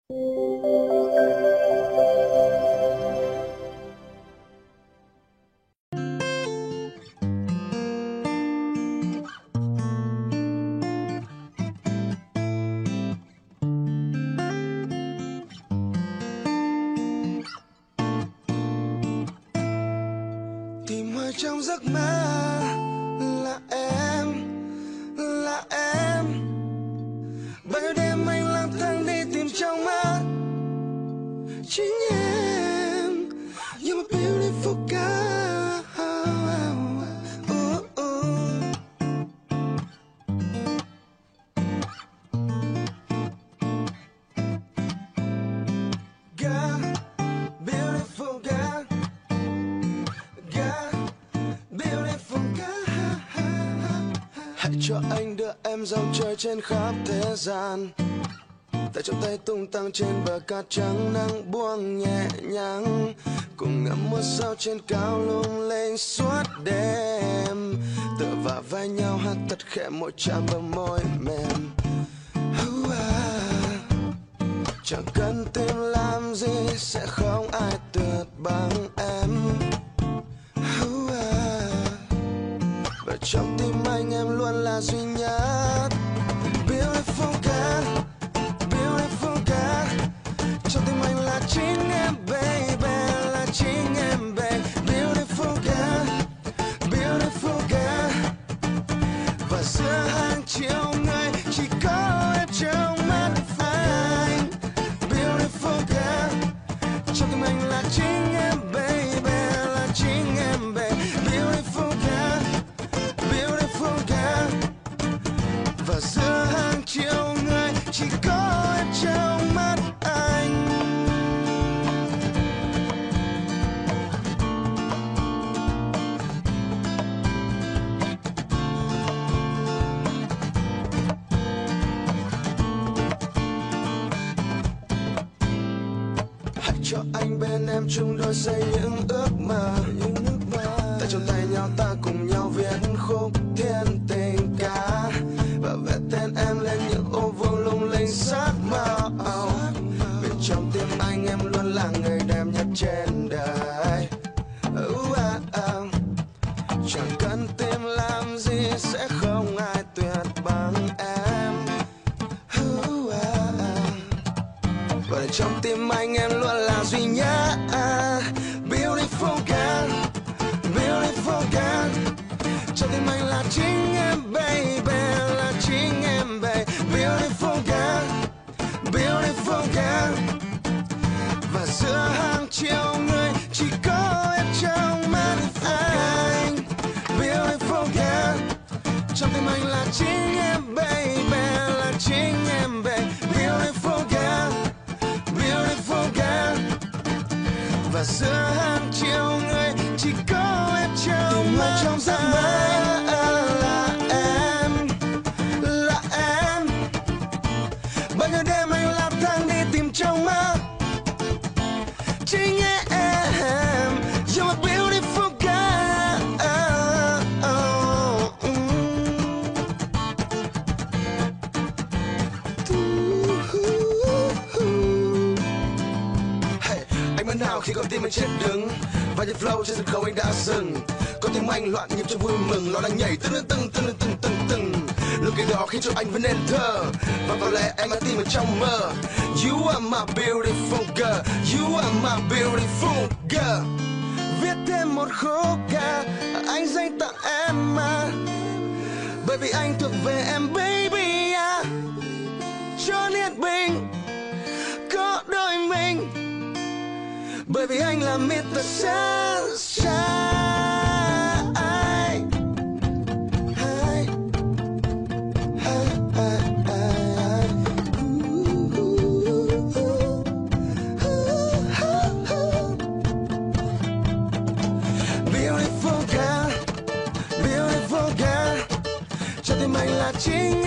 Tìm hoài trong giấc mơ là em, là em. Bao nhiêu đêm anh lang thang đi tìm trong mơ chính em. You're my beautiful girl. Girl, beautiful girl. Hãy cho anh đưa em dòng chơi trên khắp thế gian. Tay trong tay tung tăng trên bờ cát trắng, nắng buông nhẹ nhàng, cùng ngắm mưa sao trên cao lung linh suốt đêm. Tựa vào vai nhau hát thật khẽ, môi chạm vào môi mềm. Chẳng cần tìm làm gì, sẽ không ai tuyệt bằng em. Và trong tim anh em luôn là duy nhất. Beautiful girl, beautiful girl. Trong tim anh là chính em baby, là chính em baby. Beautiful girl, beautiful girl. Và giữa hàng triệu người chỉ có em trong mắt anh. Beautiful girl. Trong tim anh là chính em baby, là chính em baby. Beautiful girl, beautiful girl. Và giữa hàng triệu người chỉ có em trong mắt anh. Hãy cho anh bên em chung đôi xây những ước mơ. Tay trong tay nhau ta cùng nhau viết khúc thiên tình ca, và vẽ tên em lên những ô vuông lung linh sắc màu. Bên trong tim anh em luôn là người đẹp nhất trên đời. Chẳng cần tìm làm gì, sẽ không ai tuyệt bằng em. Và trong tim anh em luôn là duy nhất. Beautiful girl, beautiful girl. Trong tim anh là chính em baby, là chính em baby. Beautiful girl, beautiful girl. Và giữa hàng triệu người chỉ có em trong mắt anh. Beautiful girl. Trong tim anh là chính em baby, là chính em baby. Beautiful girl, beautiful girl. Và giữa hàng triệu người chỉ có em trong mắt trong giấc mơ. Là em, là em. Bao nhiêu đêm anh lang thang đi tìm trong mơ chính em. You're my beautiful girl. Hey, anh vẫn nào khi con tim anh chết đứng, và nhịp flow trên sân khấu anh đã dừng. Con tim anh loạn nhịp cho vui mừng, nó đang nhảy từng. Lúc cái đó khiến cho anh vẫn nên thơ, và có lẽ anh đã tìm ở trong mơ. You are my beautiful girl, you are my beautiful girl. Viết thêm một khúc ca anh dành tặng em mà, bởi vì anh thuộc về em baby. Cho Nhiệt Bình có đôi mình, bởi vì anh là Mr. Sunshine. Beautiful girl, beautiful girl. Cho tim anh là chính